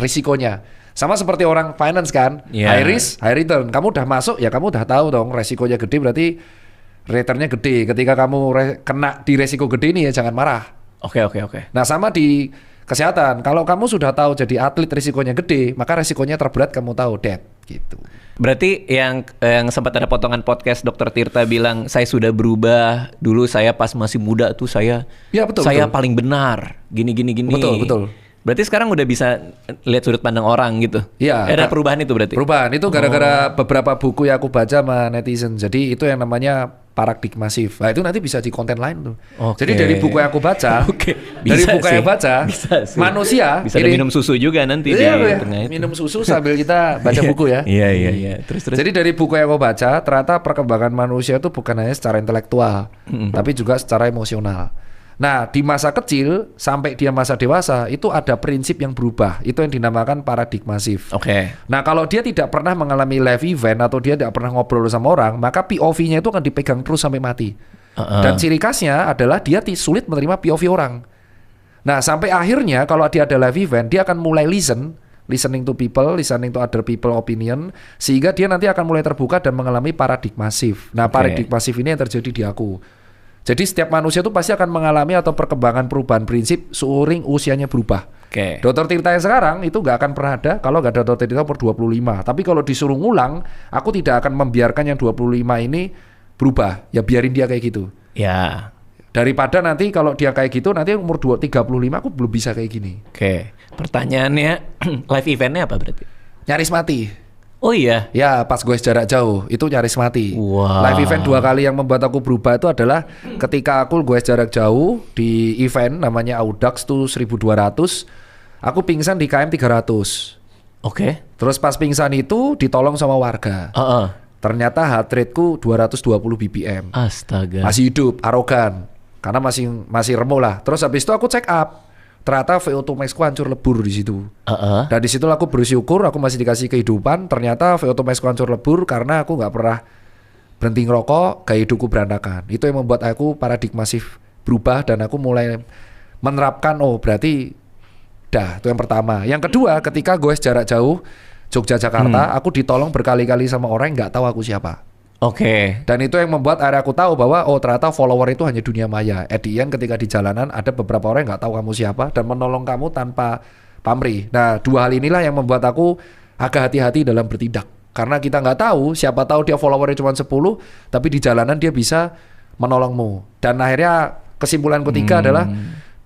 risikonya. Sama seperti orang finance kan, high risk, high return. Kamu udah masuk ya kamu udah tahu dong resikonya gede berarti returnnya gede. Ketika kamu kena di resiko gede ini ya jangan marah. Oke. Nah sama di kesehatan, kalau kamu sudah tahu jadi atlet risikonya gede, maka resikonya terberat kamu tahu debt gitu. Berarti yang sempat ada potongan podcast Dr. Tirta bilang saya sudah berubah, dulu saya pas masih muda tuh saya betul. paling benar gini. Betul. Berarti sekarang udah bisa lihat sudut pandang orang gitu. Iya. Ada perubahan itu berarti. Perubahan itu gara-gara beberapa buku yang aku baca sama netizen. Jadi itu yang namanya paradigma shift. Nah itu nanti bisa di konten lain tuh. Jadi dari buku yang aku baca, dari buku yang baca, manusia bisa ada minum susu juga nanti di tengah itu. Minum susu sambil kita baca buku ya. Iya. Terus. Jadi dari buku yang aku baca, ternyata perkembangan manusia itu bukan hanya secara intelektual, tapi juga secara emosional. Nah, di masa kecil sampai dia masa dewasa itu ada prinsip yang berubah. Itu yang dinamakan paradigma shift. Nah, kalau dia tidak pernah mengalami live event atau dia tidak pernah ngobrol sama orang, maka POV-nya itu akan dipegang terus sampai mati. Dan ciri khasnya adalah dia sulit menerima POV orang. Nah, sampai akhirnya kalau dia ada live event, dia akan mulai listening to people, listening to other people opinion, sehingga dia nanti akan mulai terbuka dan mengalami paradigma shift. Nah, paradigma shift ini yang terjadi di aku. Jadi setiap manusia itu pasti akan mengalami atau perkembangan perubahan prinsip seiring usianya berubah. Dr. Tirta yang sekarang itu nggak akan pernah ada kalau nggak ada Dr. Tirta umur 25. Tapi kalau disuruh ngulang, aku tidak akan membiarkan yang 25 ini berubah. Ya biarin dia kayak gitu. Ya. Daripada nanti kalau dia kayak gitu, nanti umur 35 aku belum bisa kayak gini. Pertanyaannya, live eventnya apa berarti? Nyaris mati. Oh iya? Ya pas gue jarak jauh itu nyaris mati. Wow. Live event 2 kali yang membuat aku berubah itu adalah ketika aku gue jarak jauh di event namanya Audax tuh 1200, aku pingsan di KM 300. Terus pas pingsan itu ditolong sama warga. Ternyata heart rate-ku 220 BPM. Astaga. Masih hidup, arogan. Karena masih remuk lah. Terus habis itu aku check up. Ternyata VO2 max ku hancur lebur di situ. Dan di situ aku bersyukur aku masih dikasih kehidupan. Ternyata VO2 max ku hancur lebur karena aku nggak pernah berhenti ngerokok, gaya hidupku berantakan. Itu yang membuat aku paradigma shift berubah dan aku mulai menerapkan berarti itu yang pertama. Yang kedua, ketika gue jarak jauh Jogja Jakarta, aku ditolong berkali-kali sama orang yang nggak tahu aku siapa. Dan itu yang membuat akhirnya aku tahu bahwa ternyata follower itu hanya dunia maya. At the end ketika di jalanan ada beberapa orang yang nggak tahu kamu siapa dan menolong kamu tanpa pamrih. Nah 2 hal inilah yang membuat aku agak hati-hati dalam bertindak. Karena kita nggak tahu, siapa tahu dia followernya cuma 10, tapi di jalanan dia bisa menolongmu. Dan akhirnya kesimpulan ketiga adalah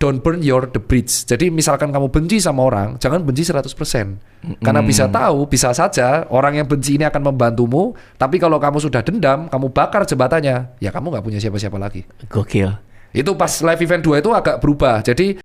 don't burn the bridge. Jadi misalkan kamu benci sama orang, jangan benci 100%. Karena bisa saja orang yang benci ini akan membantumu, tapi kalau kamu sudah dendam, kamu bakar jembatannya, ya kamu nggak punya siapa-siapa lagi. Gokil. Itu pas live event 2 itu agak berubah. Jadi